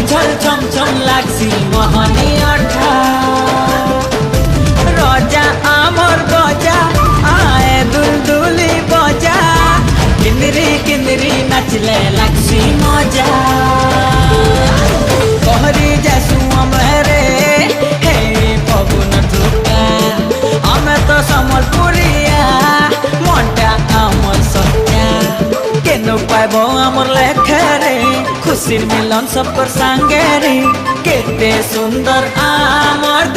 झल छम छम लागसी मोहनी अठा रजा आमर बजा आए दुलदुली बजा किंदरी किंदरी नचले लागसी मजा कहरी जैसू अमरे हे पवन टुका हमें तो समलपुरिया मोटा आमर सत्या केनो पाइबो आमर लेखरे खुशी मिलन सब पर संगे रे केते सुंदर आमर